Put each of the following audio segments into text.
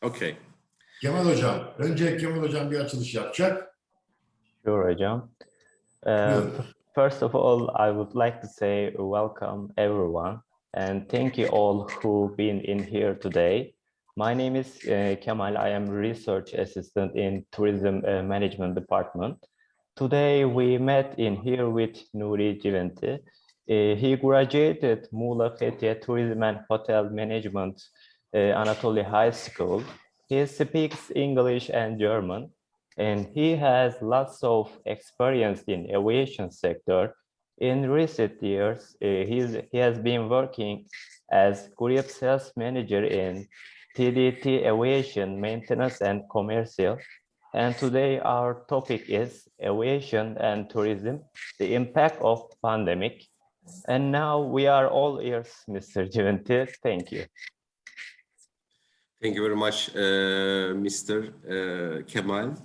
Okay. Kemal Hocam, önce Kemal Hocam bir açılış yapacak. Sure, Hocam. First of all, I would like to say welcome everyone and thank you all who've been in here today. My name is Kemal. I am research assistant in tourism management department. Today we met in here with NURI CI VI NTI. He graduated Muğla Fethiye Tourism and Hotel Management Anatolia High School. He speaks English and German, and he has lots of experience in aviation sector. In recent years, he has been working as Group Sales Manager in TDT Aviation Maintenance and Commercial. And today our topic is aviation and tourism, the impact of pandemic. And now we are all ears, Mr. CI VI NTI. Thank you. Thank you very much, Mr. Kemal.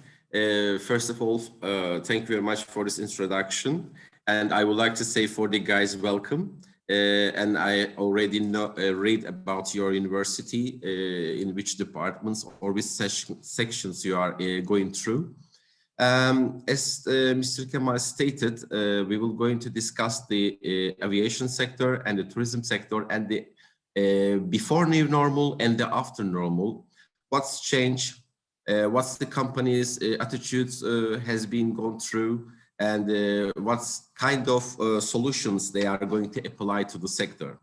First of all, thank you very much for this introduction. And I would like to say for the guys, welcome. And I already read about your university, in which departments or which sections you are going through. As Mr. Kemal stated, we will going to discuss the aviation sector and the tourism sector and the before new normal and the after normal. What's changed? What's the company's attitudes has been gone through, and what's kind of solutions they are going to apply to the sector.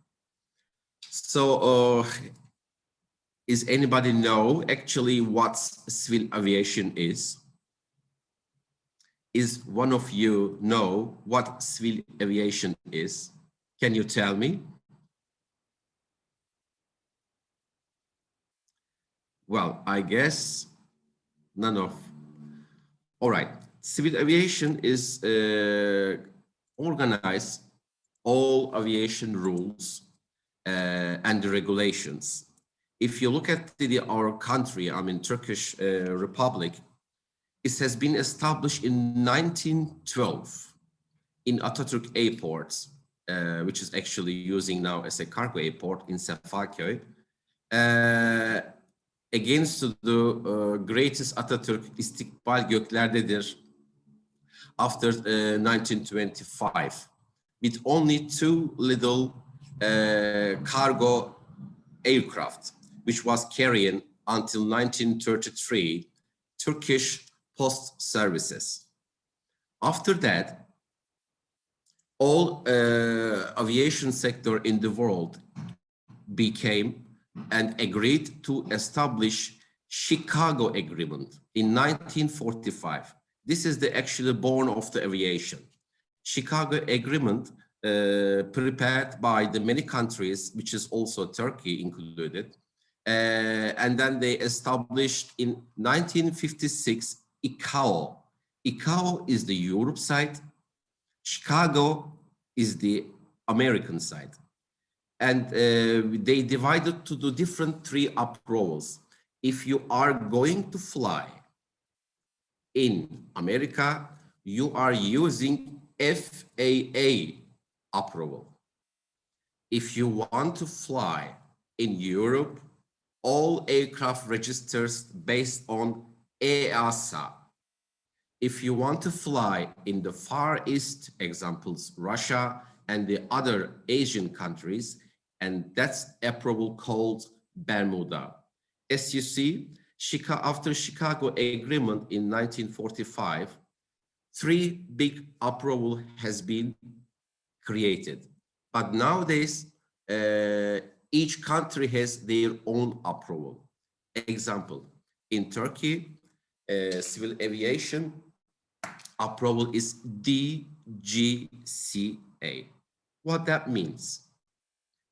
So, is anybody know actually what civil aviation is? Is one of you know what civil aviation is? Can you tell me? Well, I guess none of. All right. Civil aviation is organize all aviation rules and the regulations. If you look at our country, I mean Turkish Republic, it has been established in 1912 in Atatürk Airport, which is actually using now as a cargo airport in Sefaköy. Against the greatest Atatürk istikbal göklerdedir after 1925, with only two little cargo aircraft, which was carrying until 1933 Turkish post services. After that, all aviation sector in the world became and agreed to establish Chicago Agreement in 1945. This is the actually born of the aviation. Chicago Agreement prepared by the many countries, which is also Turkey included. And then they established in 1956 ICAO. ICAO is the Europe side. Chicago is the American side. And they divided to the different three approvals. If you are going to fly in America, you are using FAA approval. If you want to fly in Europe, all aircraft registers based on EASA. If you want to fly in the Far East, examples, Russia and the other Asian countries, and that's approval called Bermuda. As you see, after Chicago Agreement in 1945, three big approval has been created. But nowadays, each country has their own approval. Example, in Turkey, civil aviation approval is DGCA. What that means?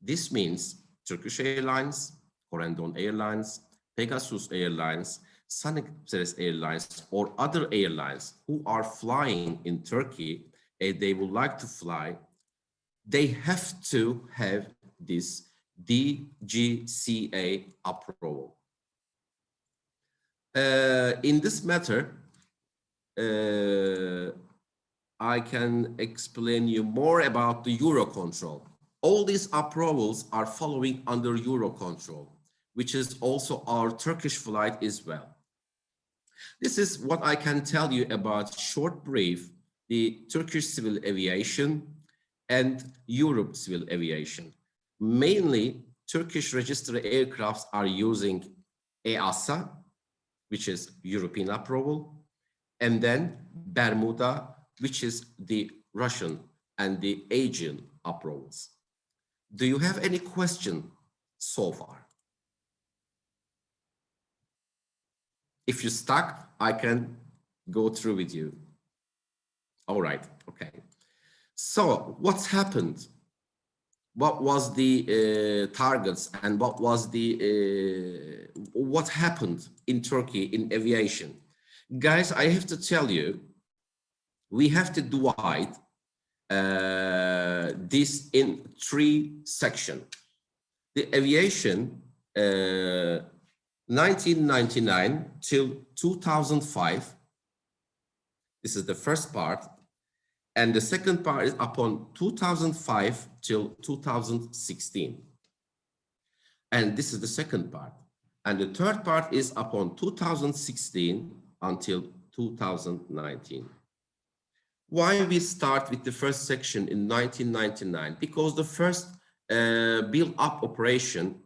This means Turkish Airlines, Corendon Airlines, Pegasus Airlines, Sun Express Airlines, or other airlines who are flying in Turkey and they would like to fly, they have to have this DGCA approval. In this matter, I can explain you more about the Eurocontrol. All these approvals are following under Eurocontrol. which is also our Turkish flight as well. This is what I can tell you about short brief, the Turkish civil aviation and Europe civil aviation. Mainly, Turkish registered aircrafts are using EASA, which is European approval, and then Bermuda, which is the Russian and the Asian approvals. Do you have any question so far? If you're stuck, I can go through with you. All right, okay. So what's happened? What was the targets and what happened in Turkey in aviation? Guys, I have to tell you, we have to divide this in 3 sections. The aviation, 1999 till 2005. This is the first part. And the second part is upon 2005 till 2016. And this is the second part. And the third part is upon 2016 until 2019. Why we start with the first section in 1999? Because the first build-up operation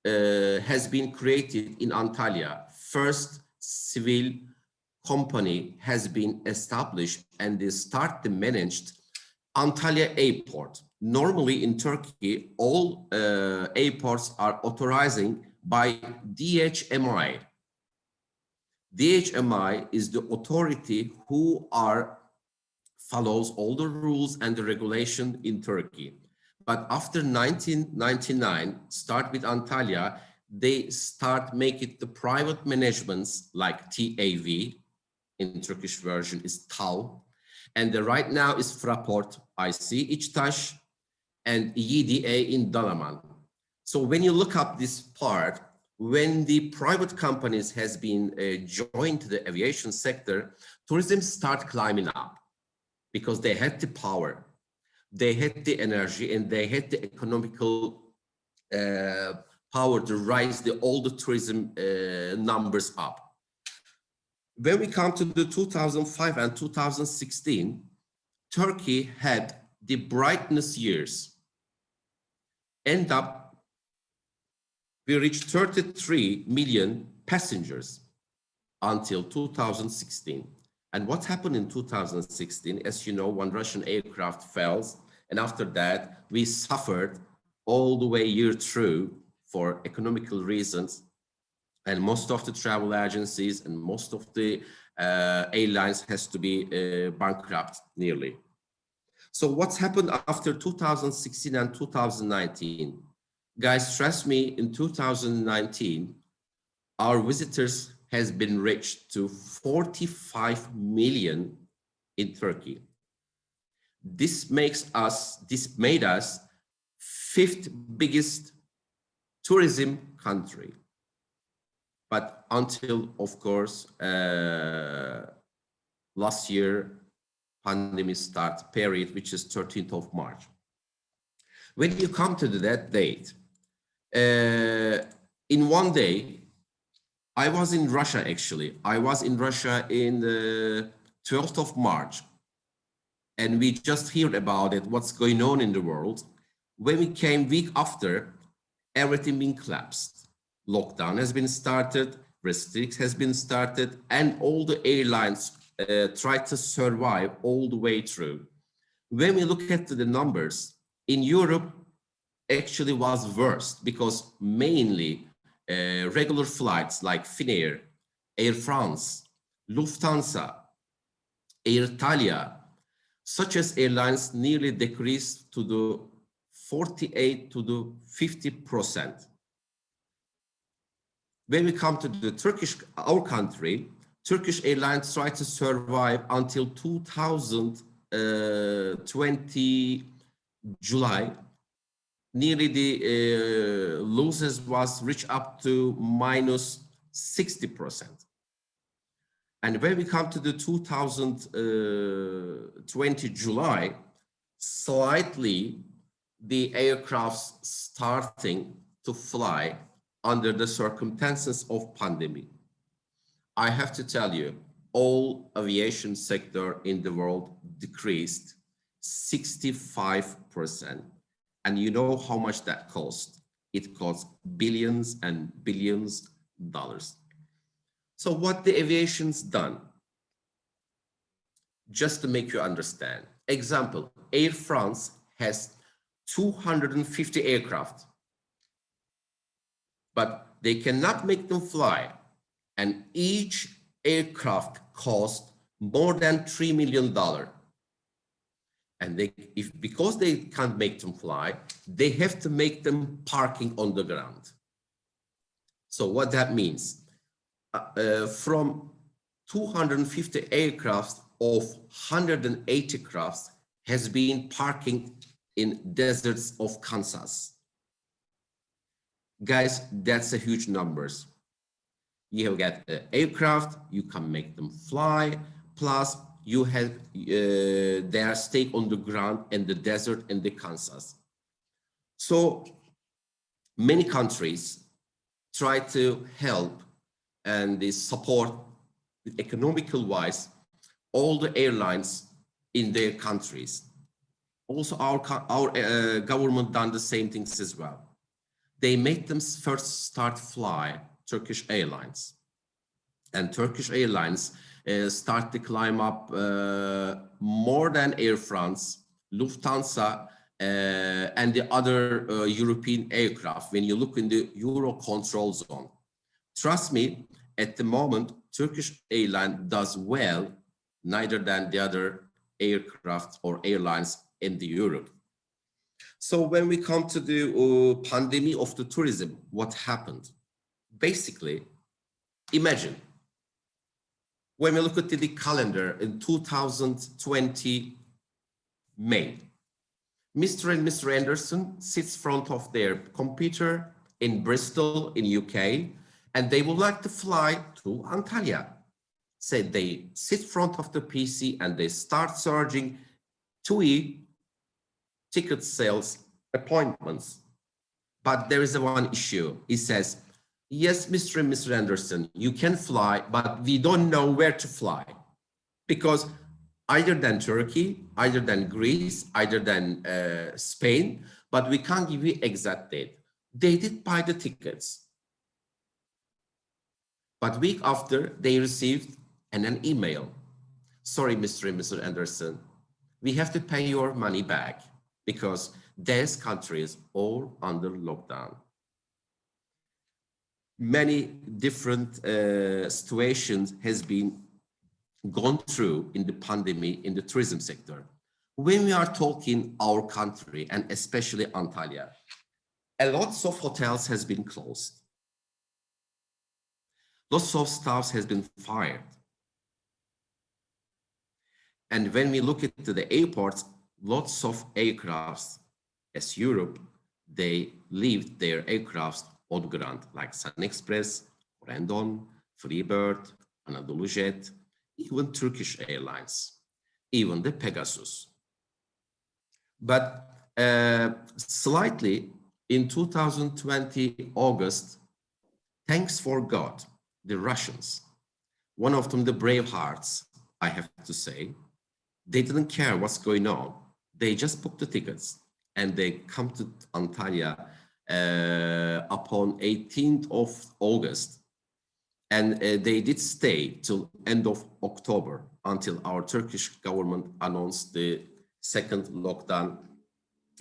has been created in Antalya. First civil company has been established and they start the managed Antalya airport. Normally in Turkey, all airports are authorizing by DHMI. DHMI is the authority who follows all the rules and the regulation in Turkey. But after 1999, start with Antalya, they start making the private managements like TAV, in Turkish version is TAV, and right now is Fraport IC, İçtaş, and YDA in Dalaman. So when you look up this part, when the private companies has been joined to the aviation sector, tourism start climbing up because they had the power, they had the energy, and they had the economical power to rise all the tourism numbers up. When we come to the 2005 and 2016, Turkey had the brightness years. End up, we reached 33 million passengers until 2016. And what happened in 2016? As you know, one Russian aircraft fell, and after that, we suffered all the way year through for economical reasons. And most of the travel agencies and most of the airlines has to be bankrupt nearly. So what's happened after 2016 and 2019? Guys, trust me, in 2019, our visitors has been reached to 45 million in Turkey. This made us 5th biggest tourism country. But until, of course, last year, pandemic start period, which is 13th of March. When you come to that date, in one day, I was in Russia, actually. I was in Russia in the 12th of March. And we just heard about it, what's going on in the world. When we came week after, everything been collapsed. Lockdown has been started, restrictions has been started, and all the airlines tried to survive all the way through. When we look at the numbers, in Europe, actually was worse because mainly regular flights like Finnair, Air France, Lufthansa, Air Italia, such as airlines nearly decreased to the 48 to the 50%. When we come to the our country, Turkish Airlines tried to survive until 2020 July. Nearly the losses was reached up to -60%. And when we come to the 2020 July, slightly the aircrafts starting to fly under the circumstances of pandemic. I have to tell you, all aviation sector in the world decreased 65%. And you know how much that cost? It costs billions and billions dollars. So what the aviation's done, just to make you understand. Example, Air France has 250 aircraft, but they cannot make them fly. And each aircraft costs more than $3 million. And because they can't make them fly, they have to make them parking on the ground. So what that means, from 250 aircraft of 180 crafts has been parking in deserts of Kansas. Guys, that's a huge numbers. You have got the aircraft, you can make them fly, plus you have their stake on the ground in the desert in the Kansas. So many countries try to help and they support economical wise all the airlines in their countries. Also our government done the same things as well. They made them first start fly Turkish Airlines, and Turkish Airlines start to climb up more than Air France, Lufthansa, and the other European aircraft when you look in the Euro control zone. Trust me, at the moment, Turkish Airlines does well, neither than the other aircraft or airlines in the Europe. So when we come to the pandemic of the tourism, what happened? Basically, imagine when we look at the calendar in 2020 May, Mr. and Mr. Anderson sits front of their computer in Bristol in UK, and they would like to fly to Antalya. Say they sit front of the PC and they start searching TUI ticket sales appointments. But there is one issue. It says, yes, Mr. and Mr. Anderson, you can fly, but we don't know where to fly. Because either than Turkey, either than Greece, either than Spain, but we can't give you exact date. They did buy the tickets. But week after, they received an email. Sorry, Mr. and Mr. Anderson, we have to pay your money back because these countries all under lockdown. Many different situations has been gone through in the pandemic in the tourism sector. When we are talking our country and especially Antalya, a lot of hotels has been closed. Lots of staff has been fired. And when we look at the airports, lots of aircrafts as Europe, they leave their aircrafts on ground, like Sun Express, Corendon, Freebird, Anadolu Jet, even Turkish Airlines, even the Pegasus. But slightly in 2020 August, thanks for God, the Russians, one of them the brave hearts, I have to say, they didn't care what's going on. They just booked the tickets and they come to Antalya upon 18th of August. And they did stay till end of October until our Turkish government announced the second lockdown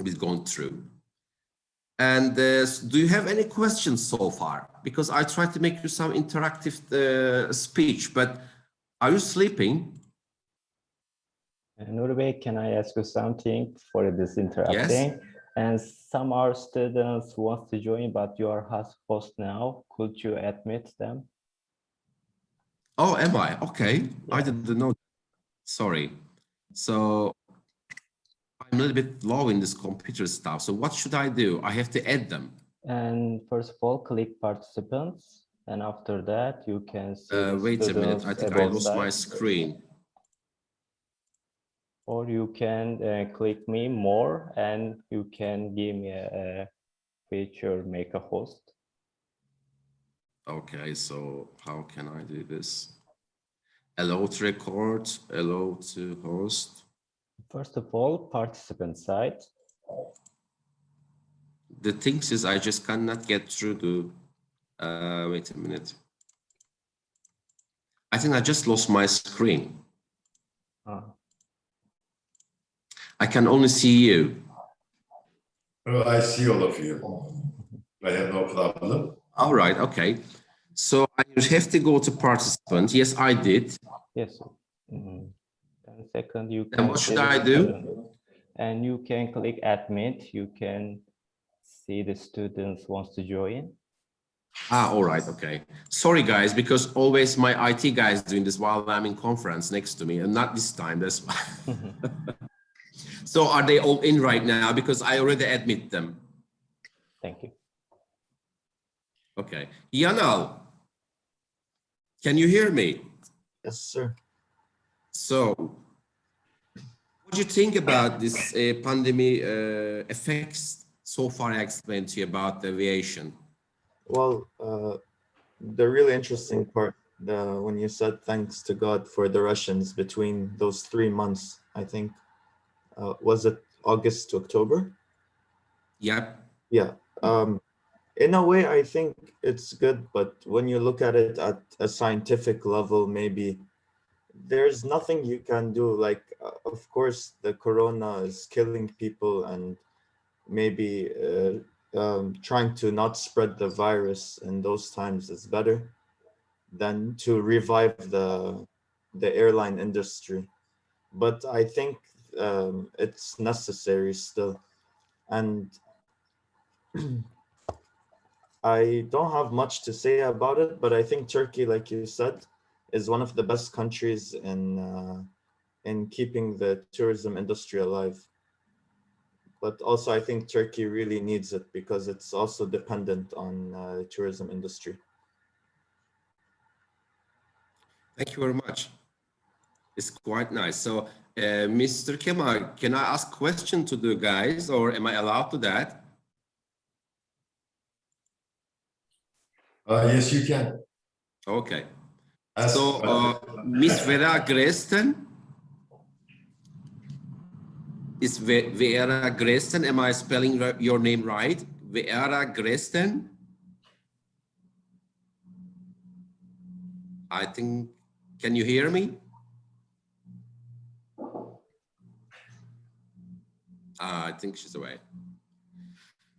is going through. And do you have any questions so far? Because I tried to make you some interactive speech, but are you sleeping? Nuri, can I ask you something for this interrupting? Yes. And some of our students want to join, but you are host now. Could you admit them? Oh, am I? Okay. Yeah. I didn't know. Sorry. So I'm a little bit low in this computer stuff. So what should I do? I have to add them. And first of all, click participants. And after that, you can see Wait a minute. I think I lost my screen. Or you can click me more and you can give me a feature, make a host. Okay, so how can I do this? Allow to record, allow to host. First of all, participant side. The thing is, I just cannot get through the, wait a minute. I think I just lost my screen. I can only see you. Oh, I see all of you. I have no problem. All right, okay. So I have to go to participant. Yes, I did. Yes. And second, you And can what should see the I do? student. And you can click admit. You can see the students wants to join. All right, okay. Sorry, guys, because always my IT guy is doing this while I'm in conference next to me, and not this time, that's why. So are they all in right now? Because I already admit them. Thank you. Okay. Yanal, can you hear me? Yes, sir. So, what do you think about this pandemic effects so far I explained to you about the aviation? Well, the really interesting part, when you said thanks to God for the Russians between those 3 months, I think, was it August to October? Yep. Yeah. In a way, I think it's good, but when you look at it at a scientific level, maybe there's nothing you can do. Like, of course, the corona is killing people, and maybe trying to not spread the virus in those times is better than to revive the airline industry. But I think it's necessary still. And I don't have much to say about it, but I think Turkey, like you said, is one of the best countries in keeping the tourism industry alive. But also, I think Turkey really needs it because it's also dependent on the tourism industry. Thank you very much. It's quite nice. So, Mr. Kemal, can I ask a question to the guys, or am I allowed to that? Yes, you can. Okay. Ask, So, Miss Vera Gresten, is Vera Gresten, am I spelling your name right? Vera Gresten? I think, can you hear me? I think she's away.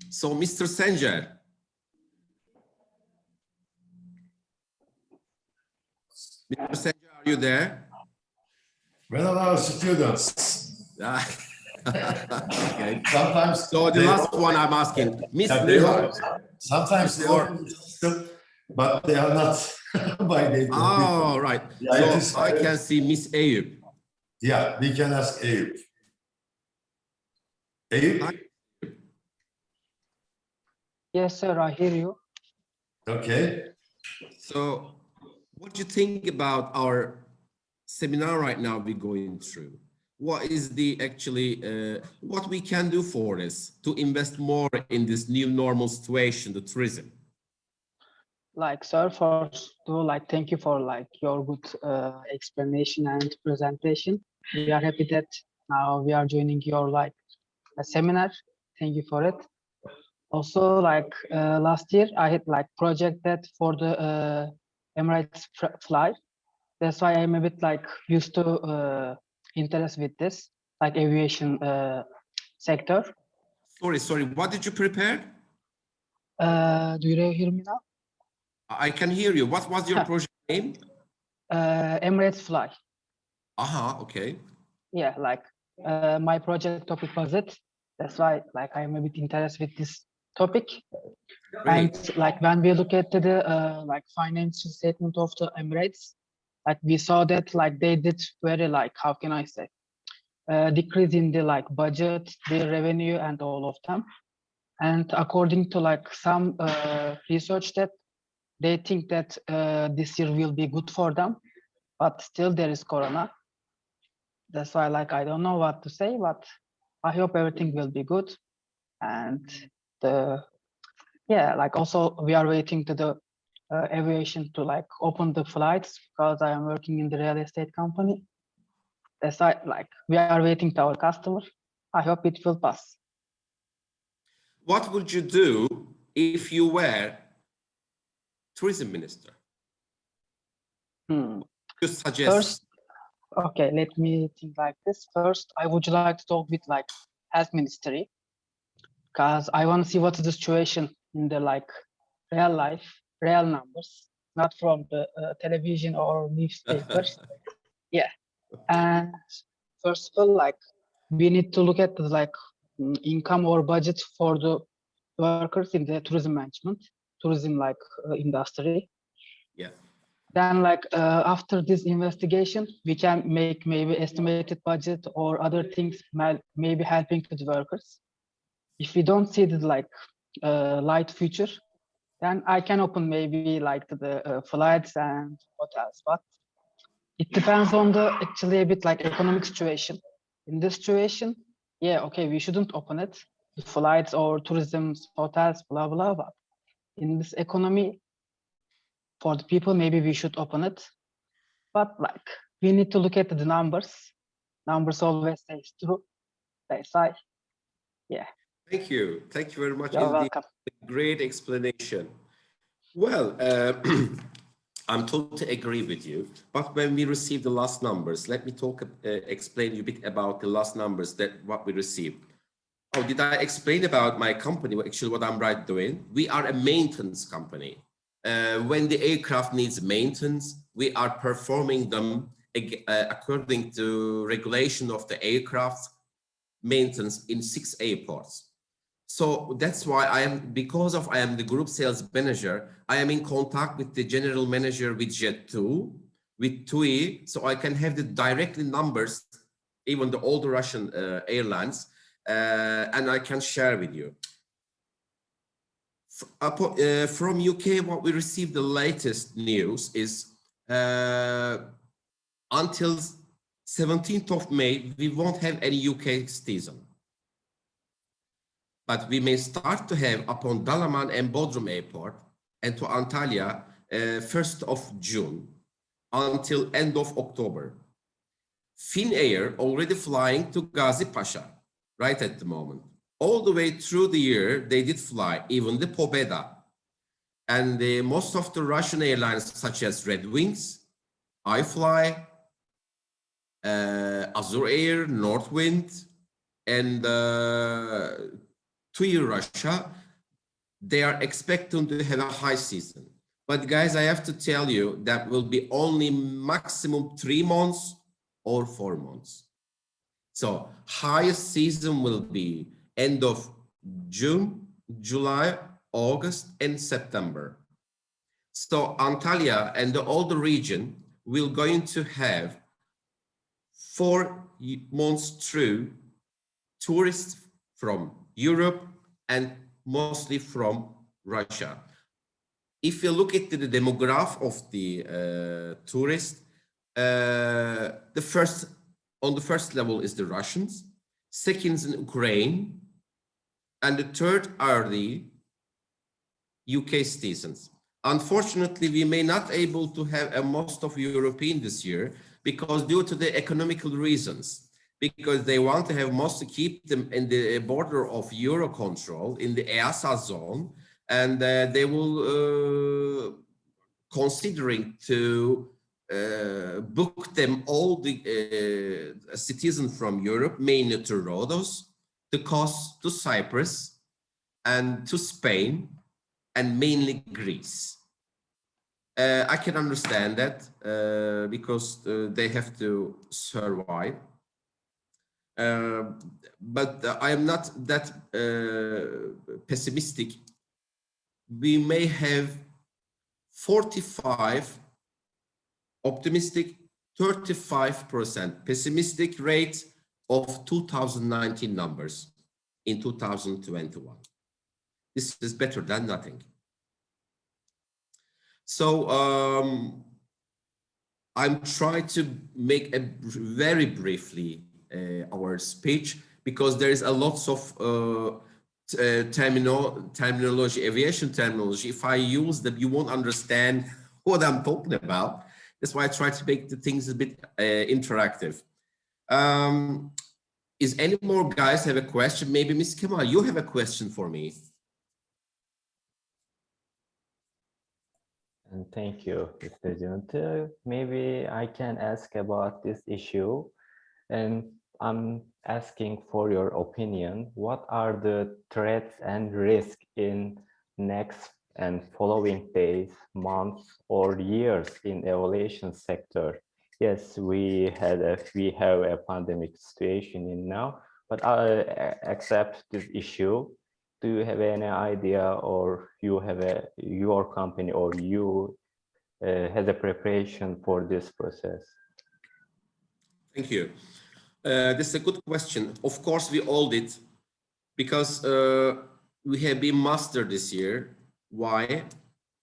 So, Mr. Sencer. Mr. Sencer, are you there? when are our students? Okay. Sometimes. So the last one I'm asking, Miss Sometimes they are, but they are not by name. Oh, right. Yeah, So I can see Miss Eyüp. Yeah, we can ask Eyüp. Eyüp? Yes, sir, I hear you. Okay. So what do you think about our seminar right now we're going through? What is the actually, what we can do for us to invest more in this new normal situation, the tourism? Like, sir, first to like thank you for like your good explanation and presentation. We are happy that now we are joining your like a seminar. Thank you for it. Also, like last year, I had like projected for the Emirates flight. That's why I'm a bit like used to interest with this like aviation sector. Sorry, what did you prepare? Do you hear me now? I can hear you. What was your project name? Emirates fly. Okay. Yeah, like my project topic was it. That's why like I'm a bit interested with this topic. Great. And like when we look at the like financial statement of the Emirates, like we saw that like they did very like, how can I say, decrease in the like budget, the revenue and all of them. And according to like some research that they think that this year will be good for them, but still there is Corona. That's why like I don't know what to say, but I hope everything will be good. And yeah, like also we are waiting to the aviation to like open the flights because I am working in the real estate company. That's why like we are waiting to our customer. I hope it will pass. What would you do if you were tourism minister? You suggest. First, okay, let me think like this. First, I would like to talk with like health ministry because I want to see what is the situation in the like real life, real numbers, not from the television or newspapers. Yeah, and first of all, like we need to look at the like income or budget for the workers in the tourism management, tourism like industry. Yeah. Then like after this investigation, we can make maybe estimated budget or other things, maybe helping to the workers. If we don't see the like light future, then I can open maybe like the flights and hotels, but it depends on the actually a bit like economic situation. In this situation, yeah, okay, we shouldn't open it, the flights or tourism, hotels, blah, blah, but in this economy, for the people, maybe we should open it. But like, we need to look at the numbers. Numbers always say true. That's why, yeah. Thank you. Thank you very much. You're Indeed. welcome. Great explanation. Well, I'm totally agree with you. But when we received the last numbers, let me explain you a bit about the last numbers that what we received. Oh, did I explain about my company? Actually, what I'm right doing? We are a maintenance company. When the aircraft needs maintenance, we are performing them according to regulation of the aircraft maintenance in 6 airports. So that's why I am the group sales manager, I am in contact with the general manager with Jet2, with TUI, so I can have the directly numbers, even the older Russian airlines, and I can share with you. From UK, what we received the latest news is until 17th of May, we won't have any UK season. But we may start to have upon Dalaman and Bodrum Airport and to Antalya 1st of June until end of October. Finnair already flying to Gazi Pasha right at the moment. All the way through the year, they did fly, even the Pobeda. And most of the Russian airlines, such as Red Wings, iFly, Azur Air, Northwind, and TUI Russia, they are expecting to have a high season. But guys, I have to tell you that will be only maximum 3 months or 4 months. So highest season will be end of June, July, August, and September. So Antalya and all the region will going to have 4 months through tourists from Europe and mostly from Russia. If you look at the demographic of the tourists, on the first level is the Russians, second is in Ukraine, and the third are the UK citizens. Unfortunately, we may not able to have most of European this year because due to the economical reasons, because they want to have most to keep them in the border of Eurocontrol in the EASA zone, and they will considering to book them all the citizens from Europe, mainly to Rhodos, to Kos, to Cyprus, and to Spain, and mainly Greece. I can understand that because they have to survive. But I am not that pessimistic. We may have 45 optimistic, 35% pessimistic rate of 2019 numbers in 2021. This is better than nothing. So I'm trying to make a very briefly our speech because there is a lots of terminology, aviation terminology. If I use them, you won't understand what I'm talking about. That's why I try to make the things a bit interactive. Is any more guys have a question? Maybe Ms. Kemal, you have a question for me. And thank you, Mr. Junta. Maybe I can ask about this issue, and I'm asking for your opinion. What are the threats and risks in next and following days, months, or years in aviation sector? Yes, we have a pandemic situation in now, but except this issue, do you have any idea, or you have your company or you has a preparation for this process? Thank you. This is a good question. Of course, we all did, because we have been master this year. Why?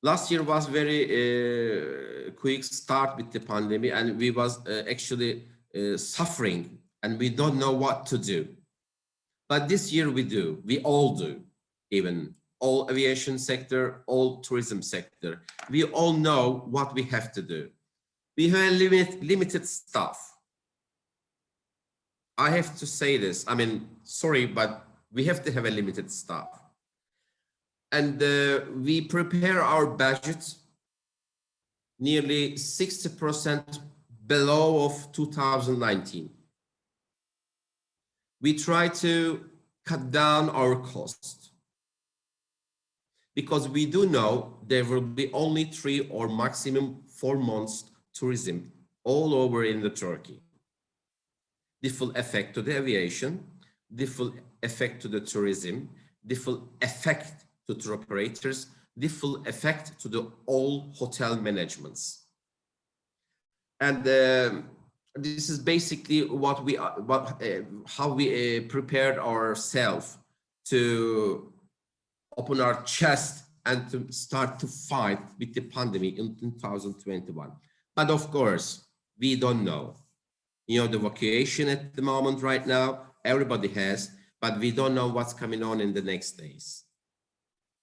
Last year was very quick start with the pandemic, and we was actually suffering, and we don't know what to do. But this year we do. We all do. Even all aviation sector, all tourism sector. We all know what we have to do. We have limited staff. I have to say this. I mean, sorry, but we have to have a limited staff. And we prepare our budget nearly 60% below of 2019. We try to cut down our costs, because we do know there will be only 3 or maximum 4 months tourism all over in the Turkey. This will affect to the aviation, this will affect to the tourism, this will affect to tour operators, this will affect to the all hotel managements. And this is basically what we how we prepared ourselves to open our chest and to start to fight with the pandemic in 2021. But of course, we don't know. You know, the vacation at the moment right now, everybody has, but we don't know what's coming on in the next days.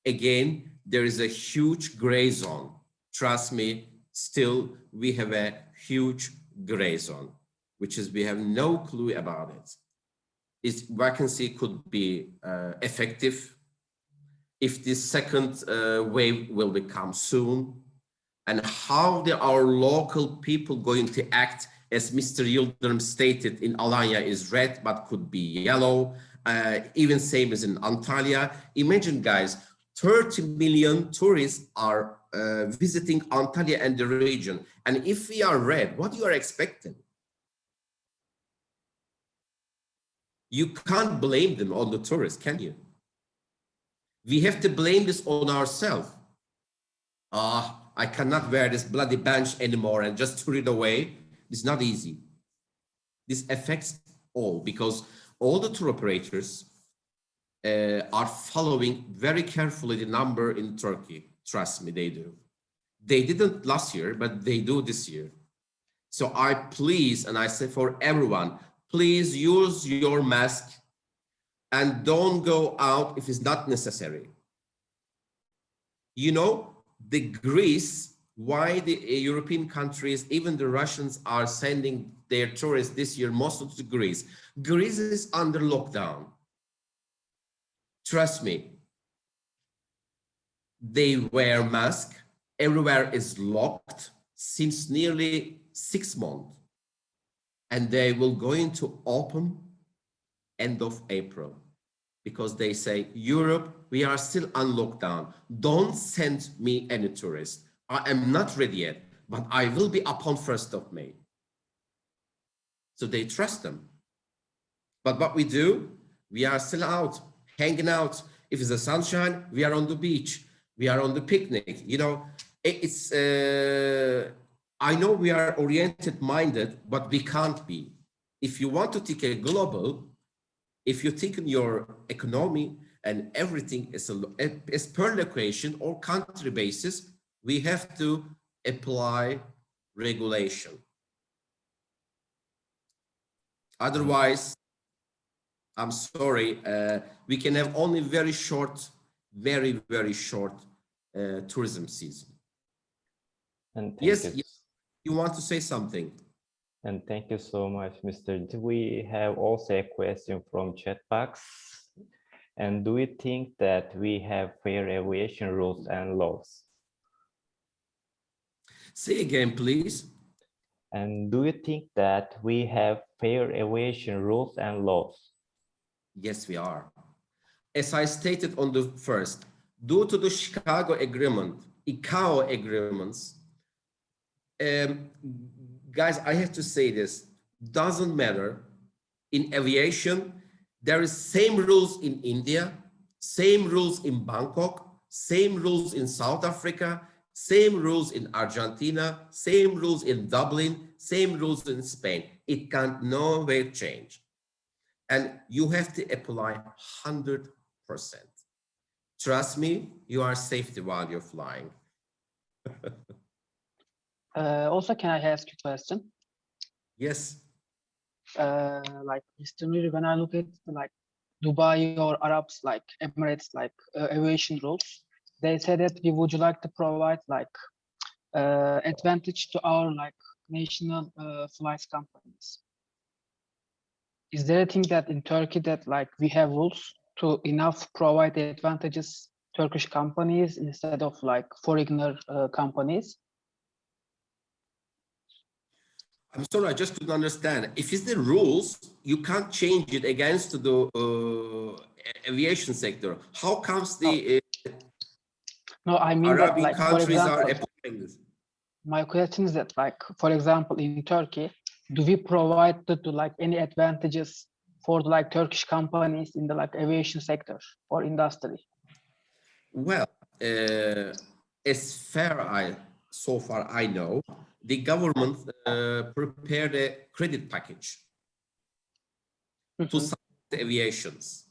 Again, there is a huge gray zone. Trust me, still we have a huge gray zone, which is we have no clue about it. Its vacancy could be effective if this second wave will become soon, and how our local people going to act, as Mr. Yildirim stated, in Alanya is red, but could be yellow, even same as in Antalya. Imagine, guys, 30 million tourists are visiting Antalya and the region. And if we are red, what you are expecting? You can't blame them on the tourists, can you? We have to blame this on ourselves. I cannot wear this bloody bench anymore and just throw it away. It's not easy. This affects all, because all the tour operators are following very carefully the number in Turkey. Trust me, they do. They didn't last year, but they do this year. So I please, and I say for everyone, please use your mask and don't go out if it's not necessary. You know, the Greece, why the European countries, even the Russians, are sending their tourists this year, most of the Greece. Greece is under lockdown. Trust me. They wear masks. Everywhere is locked since nearly 6 months. And they will going to open end of April, because they say, Europe, we are still on lockdown. Don't send me any tourists. I am not ready yet, but I will be upon 1st of May. So they trust them. But what we do, we are still out, hanging out. If it's the sunshine, we are on the beach. We are on the picnic. You know, it's, I know we are oriented minded, but we can't be. If you want to take a global, if you think in your economy and everything is per location or country basis, we have to apply regulation. Otherwise, I'm sorry, we can have only very short, very, very short tourism season. And Yes, thank you. yes, you want to say something? And thank you so much, Mr. D. We have also a question from chat box. And do you think that we have fair aviation rules and laws? Say again, please. And do you think that we have fair aviation rules and laws? Yes, we are. As I stated on the first, due to the Chicago Agreement, ICAO agreements, guys, I have to say this, doesn't matter. In aviation, there is same rules in India, same rules in Bangkok, same rules in South Africa, same rules in Argentina, same rules in Dublin, same rules in Spain. It can nowhere change. And you have to apply 100%. Trust me, you are safe while you're flying. Also, can I ask you a question? Yes. Like Mr. Nuri, when I look at like Dubai or Arabs, like Emirates, like aviation rules, they say that we would like to provide like advantage to our like national flights companies. Is there a thing that in Turkey that like we have rules to enough provide the advantages Turkish companies instead of like foreigner companies? I'm sorry, I just couldn't understand. If it's the rules, you can't change it against the aviation sector. How comes the No, I mean that Arabic like, for countries are example, applying this? my question is that like, for example, in Turkey, do we provide to like any advantages for like Turkish companies in the like aviation sector or industry? Well, so far I know, the government prepared a credit package to support the aviations,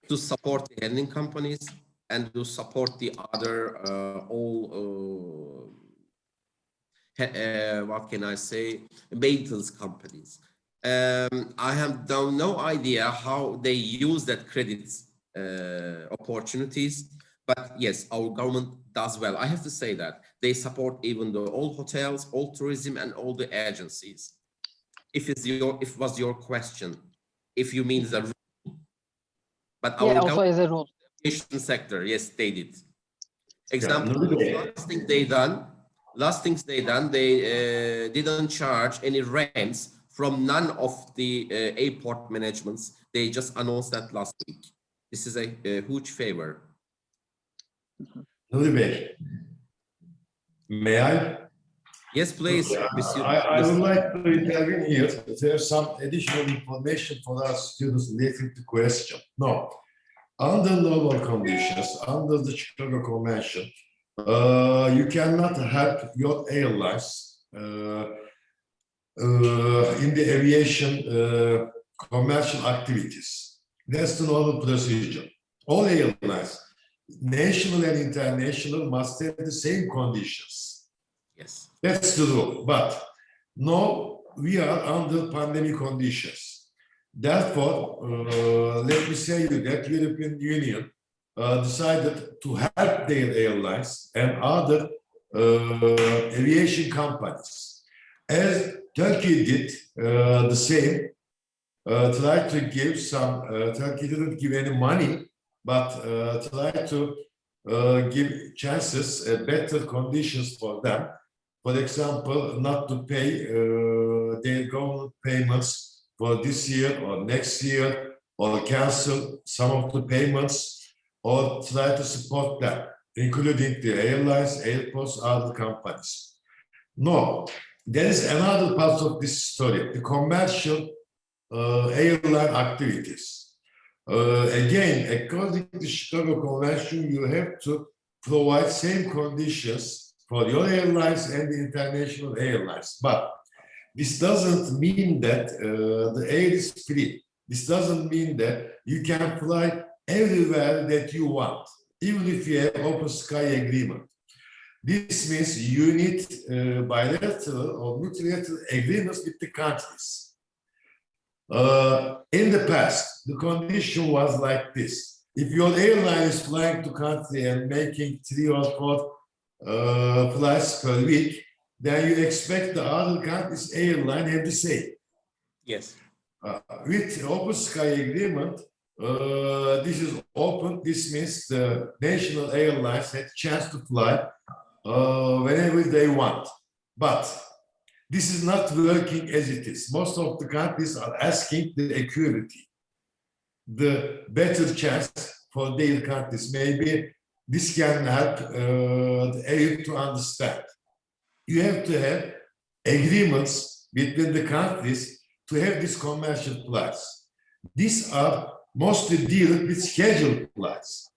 to support the handling companies, and to support the other what can I say, maintenance companies. I have no idea how they use that credit opportunities, but yes, our government does well. I have to say that they support even the all hotels, all tourism, and all the agencies. If it was your question, if you mean the rule, but Yeah, our also as a rule. aviation sector, yes, they did. Example, last things they done, they didn't charge any rents from none of the airport managements. They just announced that last week. This is a huge favor. Nuri Bey, may I? Yes, please. I would like to intervene here. There's some additional information for our students related to question. No, under normal conditions, under the Chicago Convention, you cannot have your airlines in the aviation commercial activities. That's the normal procedure. All airlines, national and international, must have the same conditions. Yes. That's the rule. But now we are under pandemic conditions. Therefore, let me say you that European Union decided to help their airlines and other aviation companies. As Turkey did the same, tried to give some, Turkey didn't give any money, but tried to give chances, better conditions for them. For example, not to pay their government payments for this year or next year, or cancel some of the payments, or try to support them, including the airlines, airports, other companies. No, there is another part of this story, the commercial airline activities. Again, according to the Chicago Convention, you have to provide same conditions for your airlines and the international airlines. But this doesn't mean that the air is free. This doesn't mean that you can fly everywhere that you want, even if you have open sky agreement. This means you need bilateral or multilateral agreements with the countries. In the past, the condition was like this. If your airline is flying to country and making 3 or 4 flights per week, then you expect the other country's airline have the same. Yes. With open sky agreement, this is open. This means the national airlines had chance to fly whenever they want. But this is not working as it is. Most of the countries are asking the equality, the better chance for their countries. Maybe this can help the air to understand. You have to have agreements between the countries to have these commercial flights. These are mostly dealing with scheduled flights.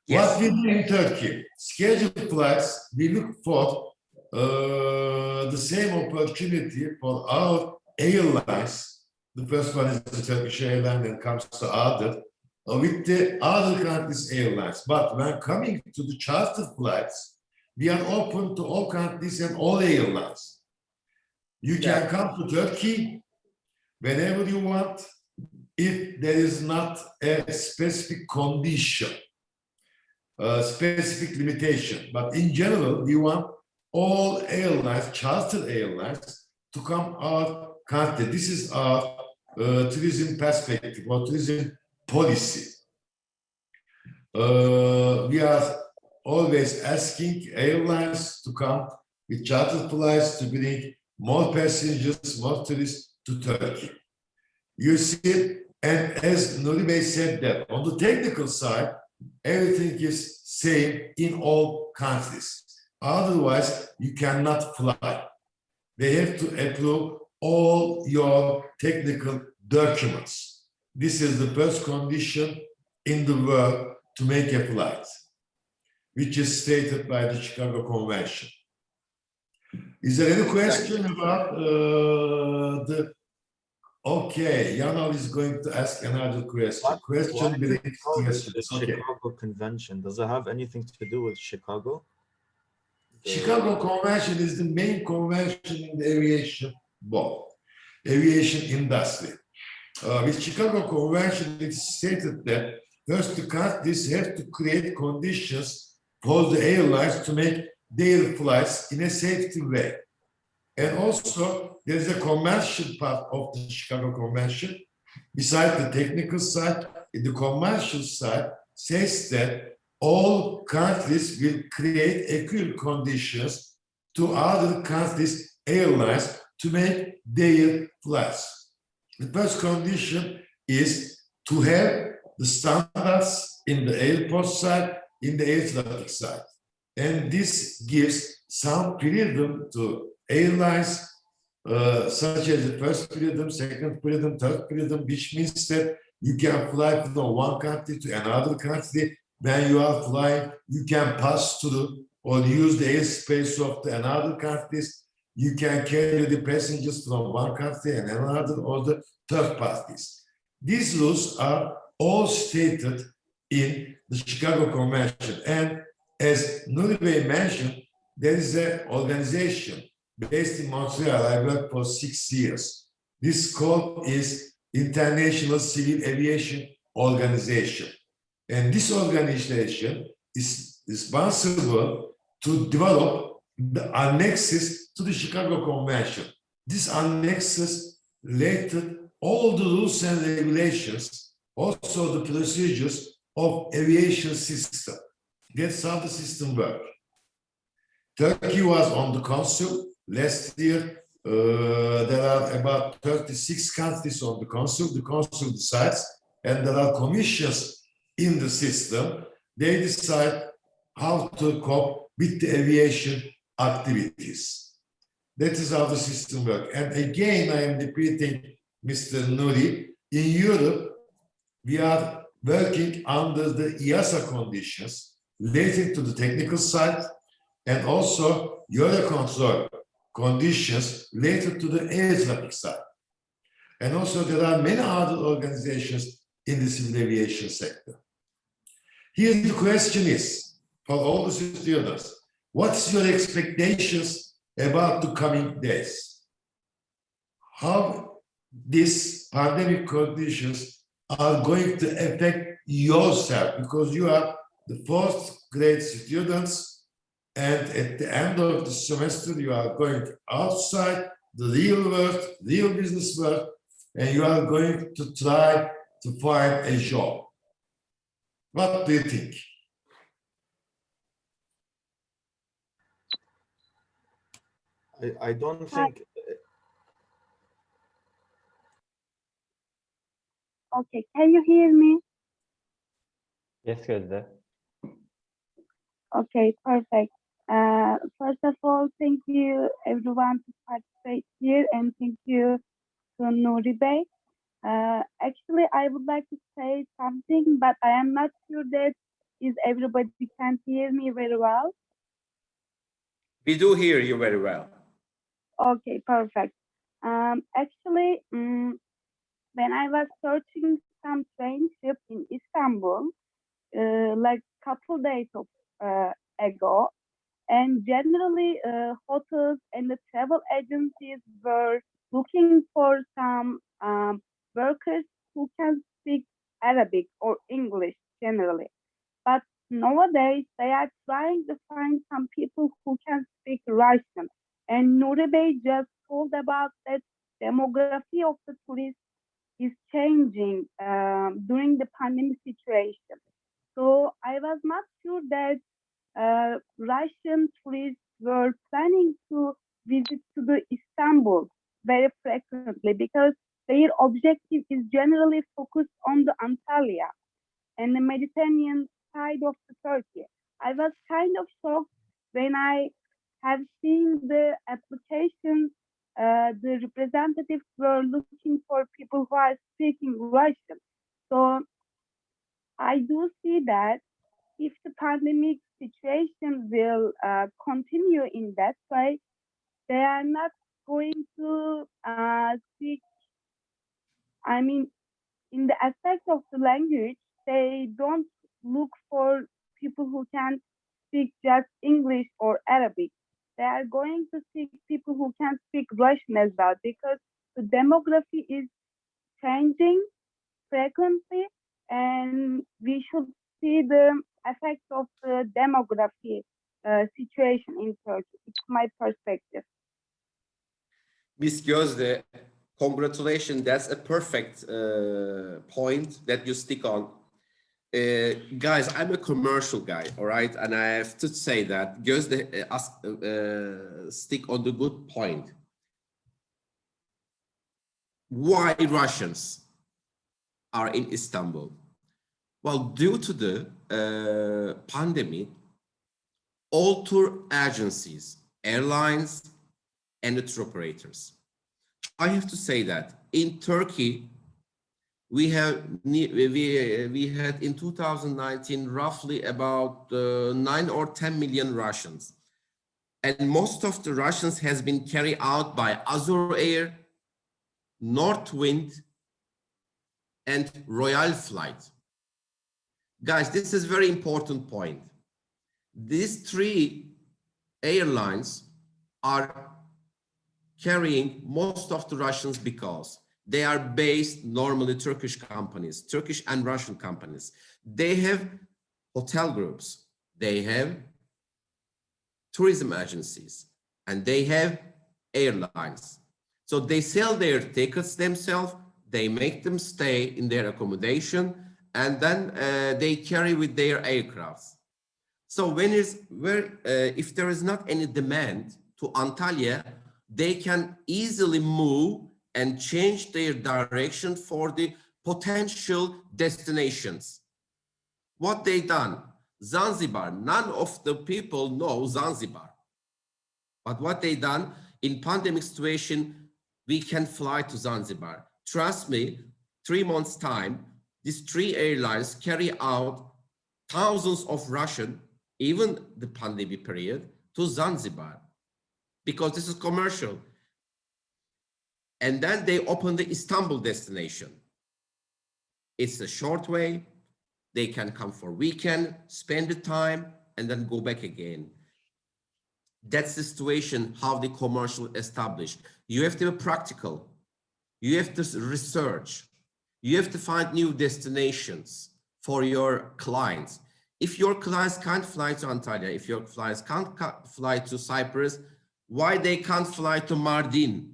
Yes. What we do in Turkey, scheduled flights, we look for the same opportunity for our airlines. The first one is the Turkish airline, then comes to other, with the other countries' airlines. But when coming to the charter flights, we are open to all countries and all airlines. You can come to Turkey whenever you want, if there is not a specific condition, specific limitation. But in general, we want all airlines, charter airlines, to come our country. This is our tourism perspective or tourism policy. We are always asking airlines to come with charter flights to bring more passengers, more tourists to Turkey. You see, and as Nuri Bey said that on the technical side, everything is same in all countries. Otherwise, you cannot fly. They have to approve all your technical documents. This is the first condition in the world to make a flight, which is stated by the Chicago Convention. Is there any question about the... Okay, Yanal is going to ask another question. Question The question. Okay. Chicago Convention, does it have anything to do with Chicago? Chicago Convention is the main convention in the aviation world, aviation industry. With Chicago Convention, it's stated that first the countries have to create conditions for the airlines to make their flights in a safety way. And also, there's a commercial part of the Chicago Convention. Besides the technical side, the commercial side says that all countries will create equal conditions to other countries' airlines to make their flights. The first condition is to have the standards in the airport side, in the air traffic side. And this gives some freedom to airlines, such as the first freedom, second freedom, third freedom, which means that you can fly from one country to another country. When you are flying, you can pass through or use the airspace of the another countries. You can carry the passengers from one country and another or the third parties. These rules are all stated in the Chicago Convention. And as Nuri Bey mentioned, there is an organization based in Montreal. I worked for 6 years. This code is International Civil Aviation Organization. And this organization is responsible to develop the annexes to the Chicago Convention. These annexes related all the rules and regulations, also the procedures of aviation system. That's how the system works. Turkey was on the council last year. There are about 36 countries on the council. The council decides, and there are commissions in the system. They decide how to cope with the aviation activities. That is how the system works. And again, I am repeating Mr. Nuri, in Europe, we are working under the EASA conditions relating to the technical side and also Eurocontrol conditions related to the air traffic side. And also there are many other organizations in the civil aviation sector. Here the question is, for all the students, what's your expectations about the coming days? How these pandemic conditions are going to affect yourself because you are the first grade students, and at the end of the semester you are going outside the real world, real business world, and you are going to try to find a job. What do you think? I don't think. Okay, can you hear me? Yes, Gözde. Okay, perfect. First of all, thank you everyone to participate here, and thank you to Nuri Bey. Actually, I would like to say something, but I am not sure that is everybody can hear me very well. We do hear you very well. Okay, perfect. Actually, when I was searching some trainship in Istanbul, like couple days ago, and generally hotels and the travel agencies were looking for some workers who can speak Arabic or English generally. But nowadays they are trying to find some people who can speak Russian. And Nuri Bey just told about that demography of the tourists is changing during the pandemic situation. So I was not sure that Russian tourists were planning to visit to the Istanbul very frequently because their objective is generally focused on the Antalya and the Mediterranean side of the Turkey. I was kind of shocked when I have seen the applications. The representatives were looking for people who are speaking Russian. So I do see that if the pandemic situation will continue in that way, they are not going to speak, I mean, in the aspect of the language, they don't look for people who can speak just English or Arabic. They are going to seek people who can speak Russian as well because the demography is changing frequently, and we should see the effect of the demography situation in Turkey. It's my perspective. Miss Gözde, congratulations. That's a perfect point that you stick on. Guys, I'm a commercial guy, all right? And I have to say that Gözde stick on the good point. Why Russians are in Istanbul? Well, due to the pandemic, all tour agencies, airlines, and the tour operators. I have to say that in Turkey, we had in 2019 roughly about 9 or 10 million Russians, and most of the Russians has been carried out by Azur Air, Northwind, and Royal Flight. Guys, this is a very important point. These three airlines are carrying most of the Russians because they are based normally Turkish companies, Turkish and Russian companies. They have hotel groups, they have tourism agencies, and they have airlines. So they sell their tickets themselves, they make them stay in their accommodation, and then they carry with their aircrafts. So if there is not any demand to Antalya, they can easily move and change their direction for the potential destinations. What they done? Zanzibar, none of the people know Zanzibar. But what they done, in pandemic situation, we can fly to Zanzibar. Trust me, 3 months time, these three airlines carry out thousands of Russian, even the pandemic period, to Zanzibar, because this is commercial. And then they open the Istanbul destination. It's a short way. They can come for weekend, spend the time, and then go back again. That's the situation, how the commercial established. You have to be practical. You have to research. You have to find new destinations for your clients. If your clients can't fly to Antalya, if your clients can't fly to Cyprus, why they can't fly to Mardin?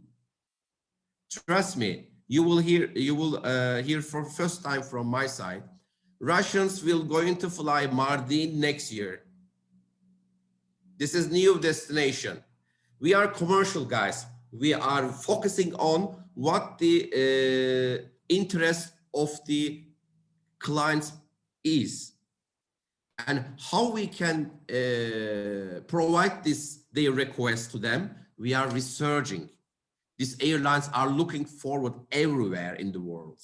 Trust me, you will hear for first time from my side. Russians will going to fly Mardin next year. This is new destination. We are commercial guys. We are focusing on what the interest of the clients is and how we can provide their request to them. We are researching. These airlines are looking forward everywhere in the world.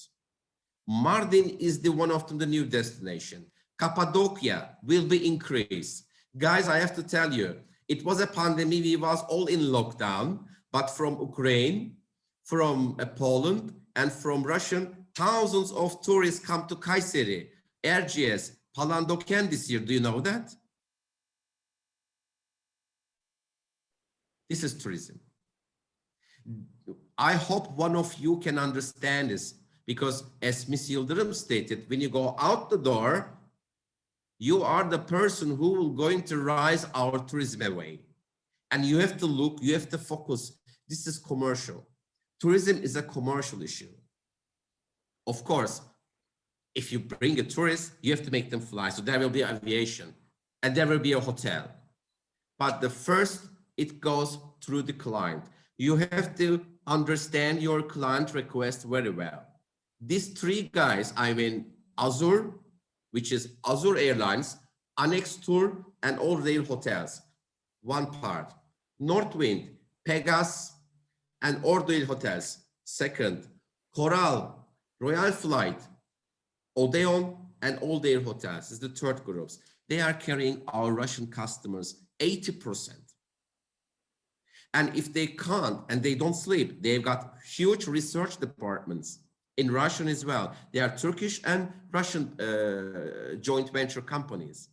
Mardin is one of the new destination. Cappadocia will be increased. Guys, I have to tell you, it was a pandemic. We was all in lockdown, but from Ukraine, from Poland, and from Russia, thousands of tourists come to Kayseri, Erciyes, Palandöken this year. Do you know that? This is tourism. I hope one of you can understand this, because as Ms. Yıldırım stated, when you go out the door, you are the person who will going to rise our tourism away. And you have to look, you have to focus. This is commercial. Tourism is a commercial issue. Of course, if you bring a tourist, you have to make them fly. So there will be aviation and there will be a hotel. But the first, it goes through the client. You have to understand your client request very well. These three guys, I mean, Azur, which is Azur Airlines, Annex Tour, and all their hotels. One part. Northwind, Pegasus, and Orduil Hotels. Second. Coral, Royal Flight, Odeon, and all their hotels. This is the third groups. They are carrying our Russian customers 80%. And if they can't and they don't sleep, they've got huge research departments in Russian as well. They are Turkish and Russian joint venture companies.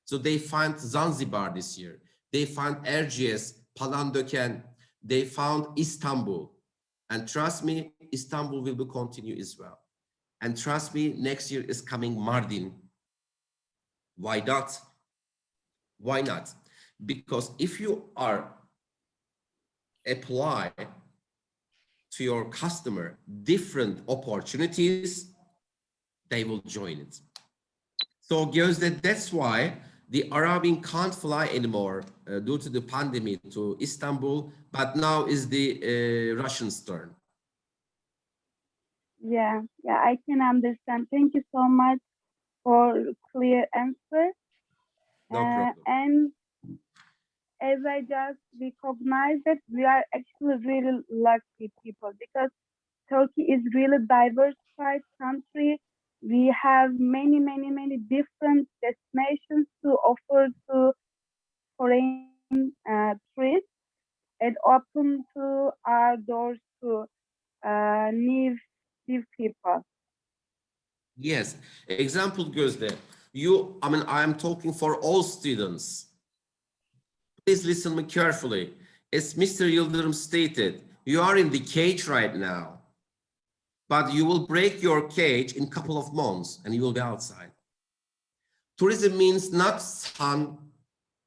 So they found Zanzibar this year. They found Erciyes, Palandöken. They found Istanbul. And trust me, Istanbul will be continue as well. And trust me, next year is coming Mardin. Why not? Why not? Because if you are apply to your customer different opportunities, they will join it. So Gözde, that's why the Arabian can't fly anymore due to the pandemic to Istanbul, but now is the Russian's turn. Yeah, I can understand. Thank you so much for clear answer. No problem. And as I just recognize that we are actually really lucky people, because Turkey is really diversified country. We have many different destinations to offer to foreign tourists, and open to our doors to new people. Yes, example Gözde, I am talking for all students. Please listen me carefully. As Mr. Yıldırım stated, you are in the cage right now, but you will break your cage in a couple of months and you will be outside. Tourism means not sun,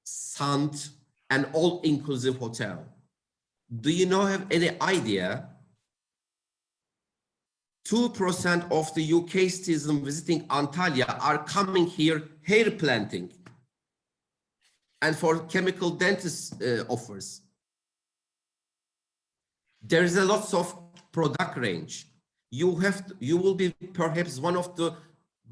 sand, and all-inclusive hotel. Do you have any idea? 2% of the UK citizens visiting Antalya are coming here hair planting and for chemical dentist offers. There is a lot of product range. You will be perhaps one of the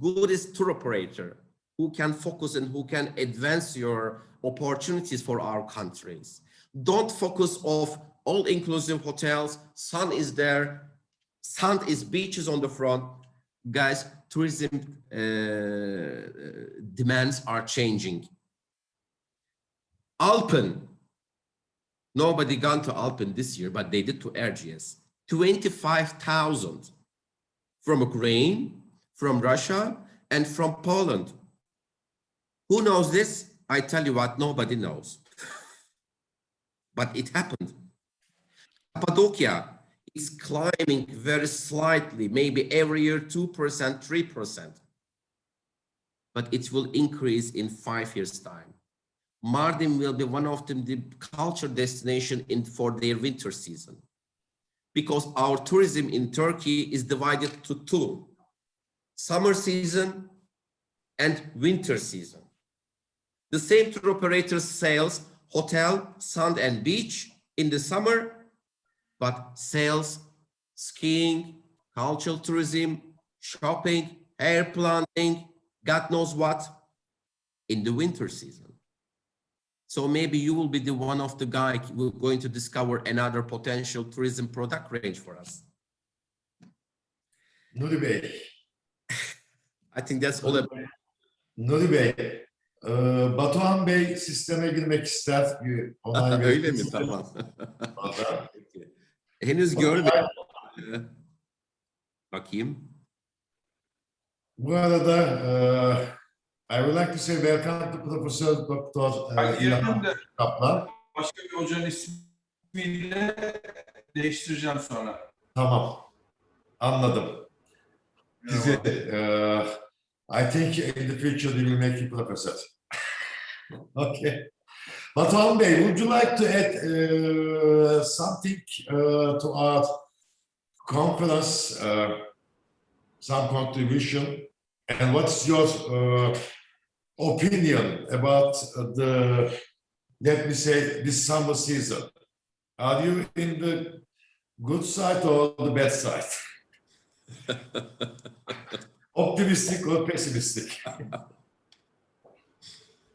goodest tour operator who can focus and who can advance your opportunities for our countries. Don't focus of all-inclusive hotels. Sun is there. Sand is beaches on the front. Guys, tourism demands are changing. Alpen. Nobody gone to Alpen this year, but they did to Erciyes. 25,000 from Ukraine, from Russia, and from Poland. Who knows this? I tell you what, nobody knows. But it happened. Cappadocia, it's climbing very slightly, maybe every year 2%, 3%. But it will increase in 5 years' time. Mardin will be one of the culture destination for their winter season. Because our tourism in Turkey is divided to two: summer season and winter season. The same tour operator sells hotel, sand and beach in the summer, but sells skiing, cultural tourism, shopping, hair planting, God knows what, in the winter season. So maybe you will be the one of the guy who are going to discover another potential tourism product range for us. Nuri Bey. I think that's all about. Nuri Bey. Batuhan Bey sisteme girmek ister. Bir onay Öyle mi? verirse. Tamam. Batuhan. Peki. Henüz görmedim. Bakayım. Bu arada I would like to say welcome to Professor Doktor İlhan Kaplan. Başka bir hocanın ismiyle değiştireceğim sonra. Tamam. Anladım. Sizi, I think in the future they will make you professor. Okay. Batuhan Bey, would you like to add something to our conference, some contribution? And what's your opinion about the, let me say, this summer season? Are you in the good side or the bad side? Optimistik or pesimistik?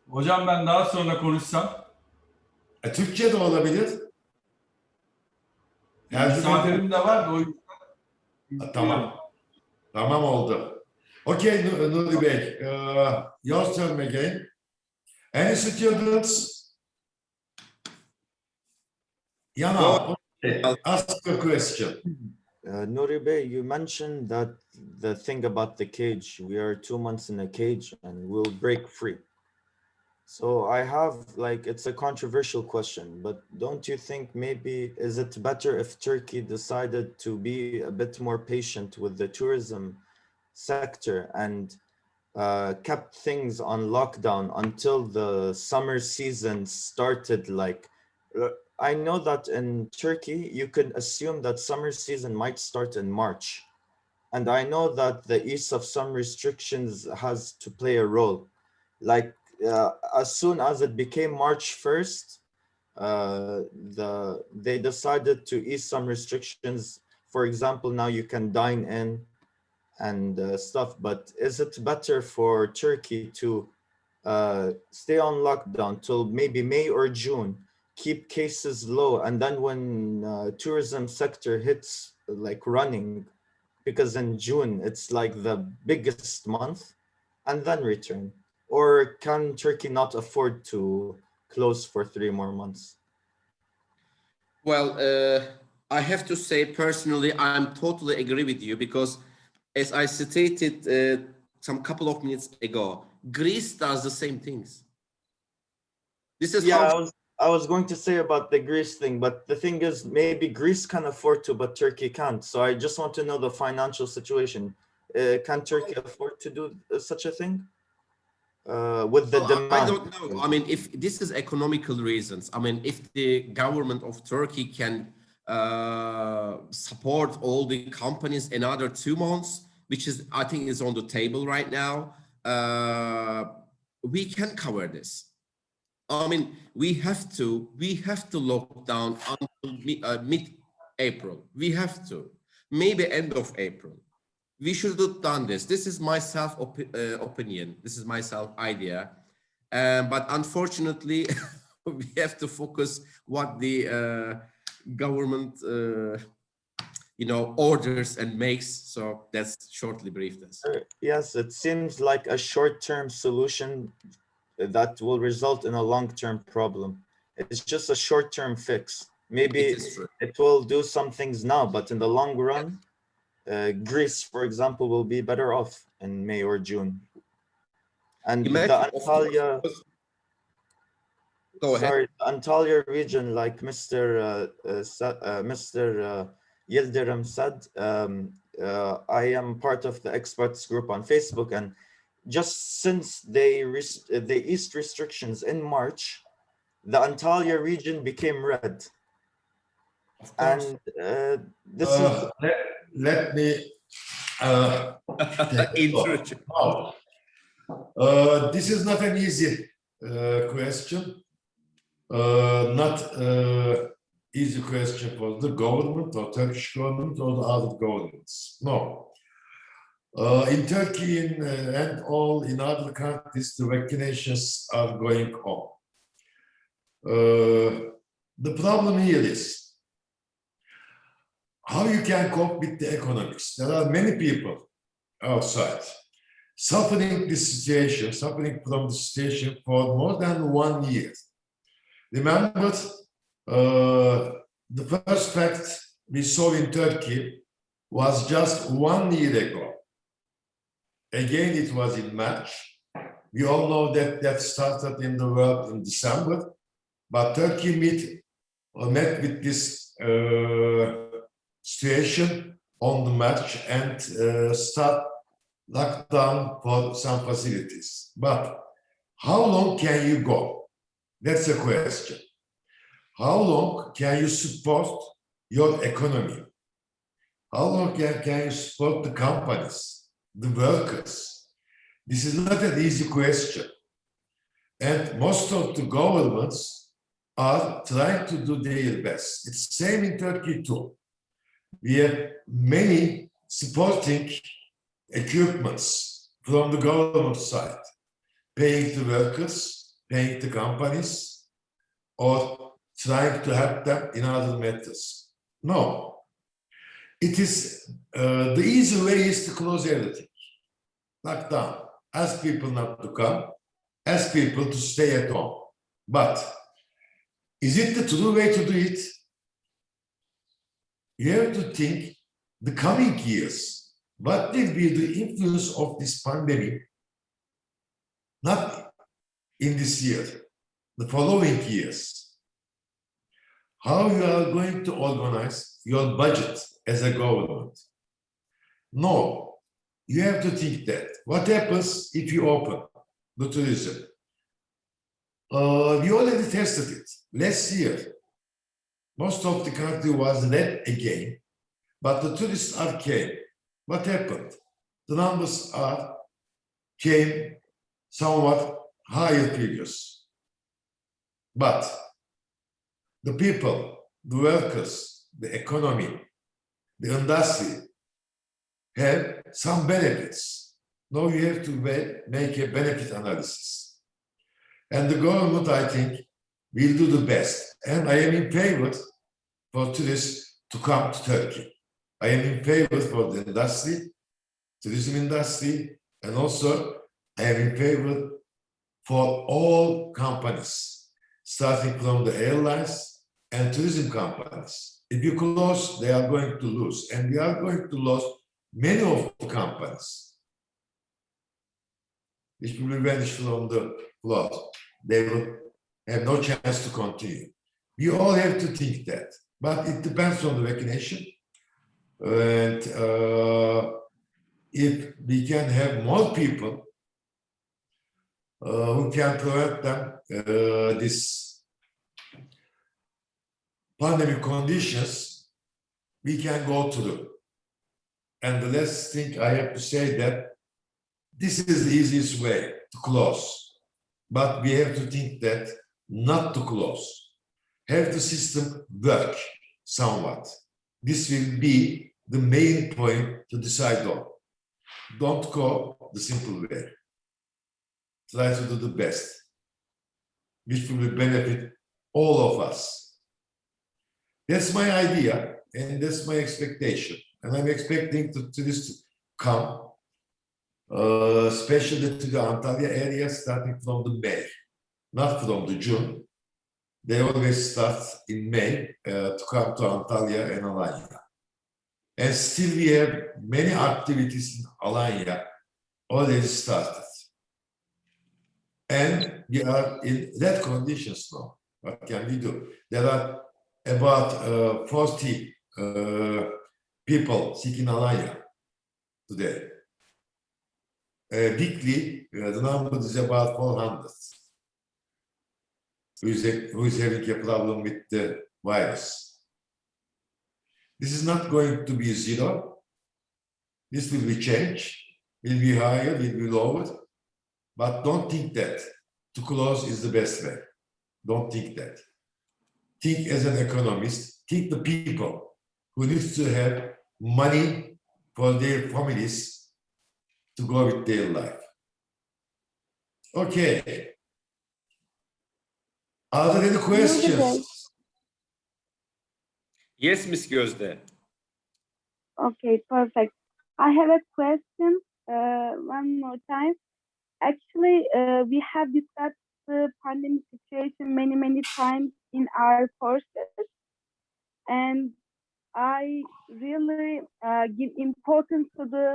Hocam ben daha sonra konuşsam. Türkçe de olabilir. Misafirim de var da o yüzden. Tamam. Tamam oldu. Okay, Nuri Bey, your turn again. Any students? Yana, okay. Ask a question. Nuri Bey, you mentioned that the thing about the cage, we are 2 months in a cage and we'll break free. So I have, like, it's a controversial question, but don't you think maybe, is it better if Turkey decided to be a bit more patient with the tourism sector and kept things on lockdown until the summer season started? Like, I know that in Turkey, you could assume that summer season might start in March. And I know that the ease of some restrictions has to play a role. Like, as soon as it became March 1st, they decided to ease some restrictions. For example, now you can dine in and stuff, but is it better for Turkey to stay on lockdown till maybe May or June, keep cases low, and then when tourism sector hits like running, because in June it's like the biggest month, and then return? Or can Turkey not afford to close for 3 more months? Well, I have to say personally, I'm totally agree with you, because as I stated some couple of minutes ago, Greece does the same things. This is I was going to say about the Greece thing, but the thing is, maybe Greece can afford to, but Turkey can't. So I just want to know the financial situation. Can Turkey afford to do such a thing? With the demand? I don't know. I mean, if this is economical reasons, I mean, if the government of Turkey can support all the companies another 2 months, which is, I think, is on the table right now, we can cover this. I mean, we have to lock down until mid-April. We have to, maybe end of April. We should have done this. This is my opinion. This is my idea. But unfortunately, we have to focus what the government, orders and makes. So that's shortly briefed us. Yes, it seems like a short-term solution that will result in a long-term problem. It's just a short-term fix. Maybe it will do some things now, but in the long run, Greece, for example, will be better off in May or June. And the Antalya, Antalya region, like Mr. Yildirim said, I am part of the experts group on Facebook, and just since they eased restrictions in March, the Antalya region became red. And this is... Let me Introduce. this is not an easy question. Not easy question for the government or Turkish government or the other governments. No. In Turkey and all in other countries, the vaccinations are going on. The problem here is how you can cope with the economics. There are many people outside suffering this situation, suffering from the situation for more than 1 year. Remember, the first fact we saw in Turkey was just 1 year ago. Again, it was in March. We all know that that started in the world in December, but Turkey met with this situation on the March and start lockdown for some facilities. But how long can you go? That's a question. How long can you support your economy? How long can you support the companies, the workers? This is not an easy question. And most of the governments are trying to do their best. It's the same in Turkey too. We have many supporting equipments from the government side, paying the workers, paying the companies, or trying to help them in other methods. No. It is, the easy way is to close everything. Lock down. Ask people not to come. Ask people to stay at home. But is it the true way to do it? You have to think the coming years. What will be the influence of this pandemic? Not in this year, the following years. How you are going to organize your budget as a government? No, you have to think that. What happens if you open the tourism? We already tested it last year. Most of the country was red again, but the tourists came. What happened? The numbers came somewhat higher figures. But the people, the workers, the economy, the industry have some benefits. Now you have to make a benefit analysis. And the government, I think, will do the best. And I am in favor for tourists to come to Turkey. I am in favor for the industry, tourism industry, and also I am in favor for all companies, starting from the airlines and tourism companies. If you close, they are going to lose, and we are going to lose many of the companies. Which will vanish from the flood. They will have no chance to continue. We all have to think that, but it depends on the vaccination. And if we can have more people who can prevent them this pandemic conditions, we can go through. And the last thing I have to say that this is the easiest way to close, but we have to think that not to close. Have the system work somewhat. This will be the main point to decide on. Don't go the simple way. Try to do the best, which will benefit all of us. That's my idea, and that's my expectation. And I'm expecting tourists to come, especially to the Antalya area, starting from the May, not from the June. They always start in May to come to Antalya and Alanya. And still we have many activities in Alanya already started. And we are in red conditions now. What can we do? There are about 40 people seeking Alanya today. Weekly, the number is about 400 who is having a problem with the virus. This is not going to be zero. This will be changed, will be higher, will be lower. But don't think that to close is the best way. Don't think that. Think as an economist, think the people who need to have money for their families to go with their life. Okay. Are there any questions? Yes, Miss Gözde. Okay, perfect. I have a question one more time. Actually, we have discussed the pandemic situation many times in our courses, and I really give importance to the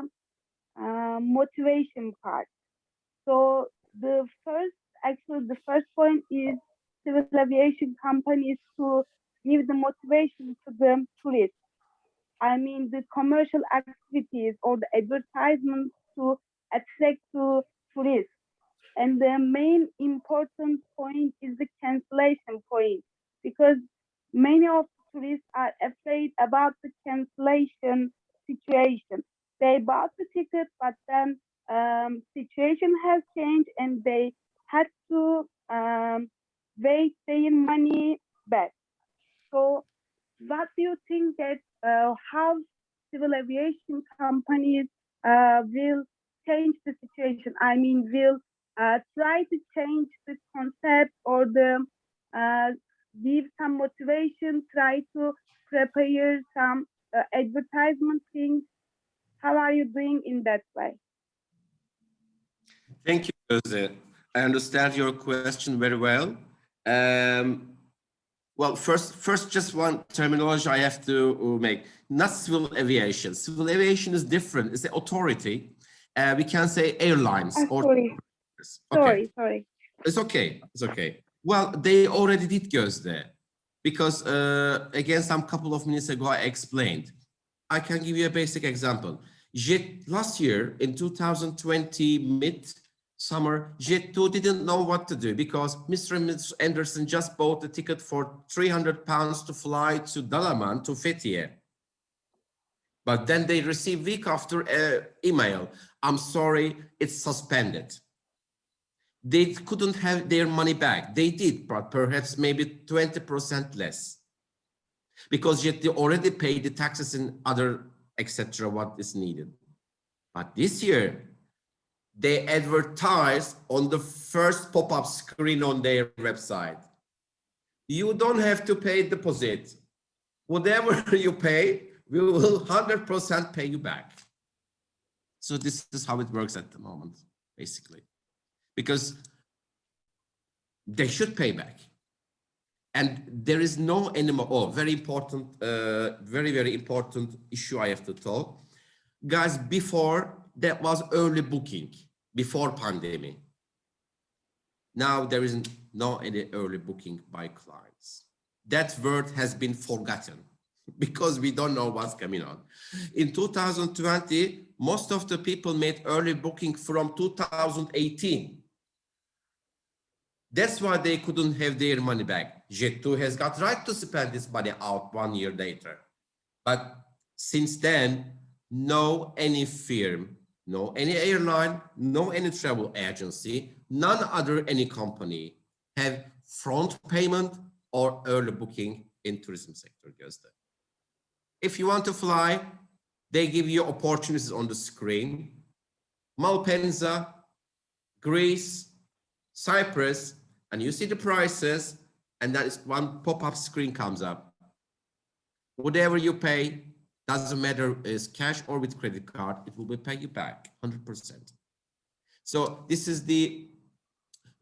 motivation part. So the first point is civil aviation companies to give the motivation to the tourists. I mean, the commercial activities or the advertisements to attract the tourists. And the main important point is the cancellation point, because many of the tourists are afraid about the cancellation situation. They bought the ticket, but then situation has changed and they had to wait their money back. So what do you think that how civil aviation companies will change the situation? I mean, will try to change the concept or the give some motivation, try to prepare some advertisement things. How are you doing in that way? Thank you, Jose. I understand your question very well. Well, first, just one terminology I have to make. Not civil aviation. Civil aviation is different. It's the authority. We can say airlines. Sorry. Okay. Sorry. It's okay. It's okay. Well, they already did Gözde, because again, some couple of minutes ago, I explained. I can give you a basic example. Last year in 2020 mid-summer, Jet2 didn't know what to do because Mr. and Mrs. Anderson just bought the ticket for £300 to fly to Dalaman to Fethiye. But then they received week after an email. I'm sorry, it's suspended. They couldn't have their money back. They did, but perhaps maybe 20% less. Because yet they already paid the taxes and other, etc., what is needed. But this year, they advertise on the first pop-up screen on their website. You don't have to pay deposit. Whatever you pay, we will 100% pay you back. So this is how it works at the moment, basically. Because they should pay back. And there is no anymore, very important, very important issue I have to talk. Guys, before that was early booking, before pandemic. Now there isn't no any early booking by clients. That word has been forgotten because we don't know what's coming on. In 2020, most of the people made early booking from 2018. That's why they couldn't have their money back. Jet2 has got right to spend this money out 1 year later. But since then, no any firm, no any airline, no any travel agency, none other any company have front payment or early booking in tourism sector, Gözde. If you want to fly, they give you opportunities on the screen. Malpensa, Greece, Cyprus, and you see the prices, and that is one pop-up screen comes up. Whatever you pay, doesn't matter is cash or with credit card, it will be paid you back 100%. So this is the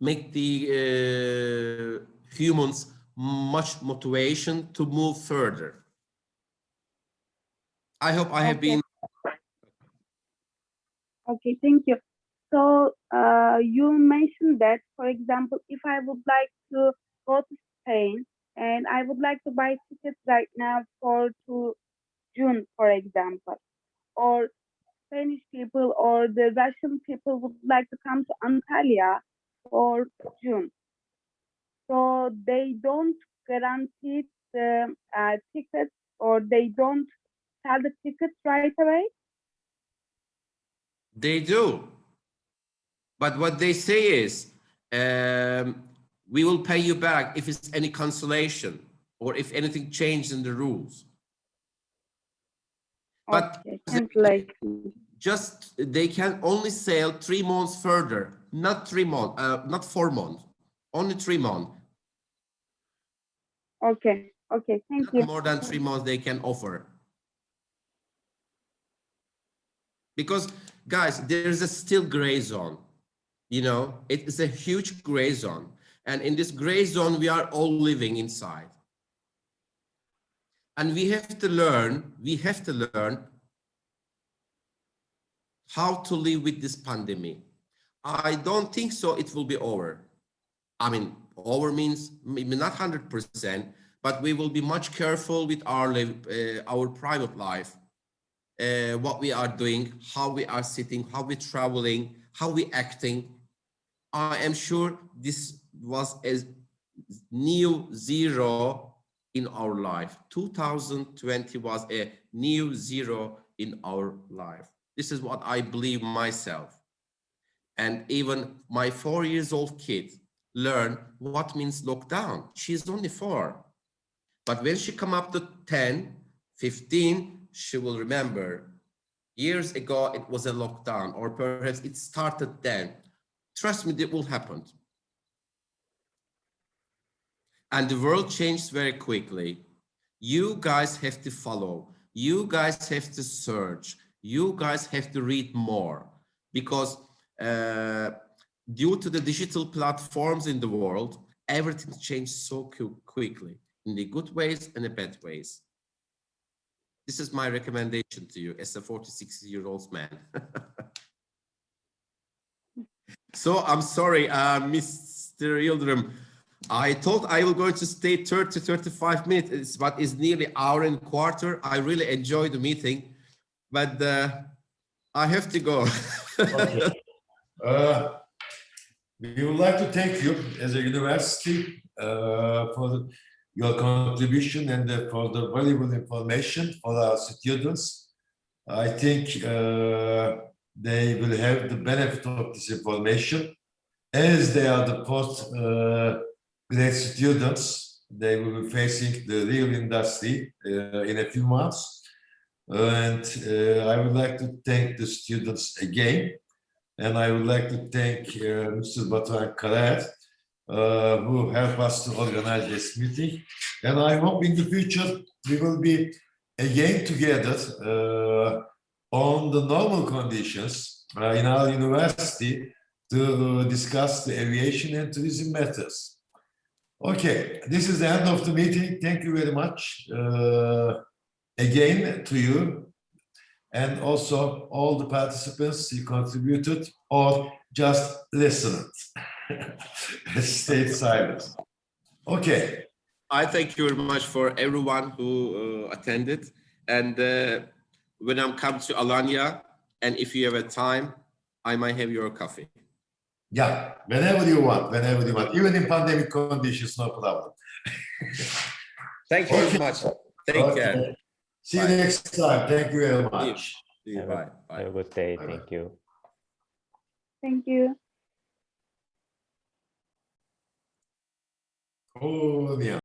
make the humans much motivation to move further. I hope I have been. Okay, thank you. So you mentioned that, for example, if I would like to go to Spain and I would like to buy tickets right now to June, for example, or Spanish people or the Russian people would like to come to Antalya for June. So they don't guarantee the tickets, or they don't sell the tickets right away. They do. But what they say is, we will pay you back if it's any cancellation or if anything changed in the rules. But Okay, just they can only sail 3 months further, not 3 months, not 4 months, only 3 months. okay, thank you. More than 3 months they can offer. Because guys, there is a still gray zone. You know, it is a huge gray zone. And in this gray zone, we are all living inside. And we have to learn how to live with this pandemic. I don't think so it will be over. I mean, over means maybe not 100%, but we will be much careful with our private life, what we are doing, how we are sitting, how we're traveling, how we acting. I am sure this was a new zero in our life. 2020 was a new zero in our life. This is what I believe myself. And even my 4-year-old kid learned what means lockdown. She's only 4. But when she come up to 10, 15, she will remember years ago it was a lockdown, or perhaps it started then. Trust me, it will happen. And the world changed very quickly. You guys have to follow. You guys have to search. You guys have to read more, because due to the digital platforms in the world, everything changed so quickly, in the good ways and the bad ways. This is my recommendation to you as a 46-year-old man. So I'm sorry, Mr. Yildirim. I thought I was going to stay 30-35 minutes, but it's nearly an hour and a quarter. I really enjoyed the meeting, but I have to go. Okay. We would like to thank you as a university for your contribution and for the valuable information for our students. I think they will have the benefit of this information. As they are the post-grad students, they will be facing the real industry in a few months. And I would like to thank the students again. And I would like to thank Mr. Batuhan Karaer, who helped us to organize this meeting. And I hope in the future we will be again together on the normal conditions in our university to discuss the aviation and tourism matters. Okay, this is the end of the meeting. Thank you very much again to you, and also all the participants who contributed or just listened. Stay silent. Okay. I thank you very much for everyone who attended. And when I'm come to Alanya, and if you have a time, I might have your coffee. Yeah, whenever you want, even in pandemic conditions, no problem. Thank you very much. Take care. See you next time. Thank you very much. See you. Bye. Have a good day. Bye. Thank you. Thank you. Oh, yeah.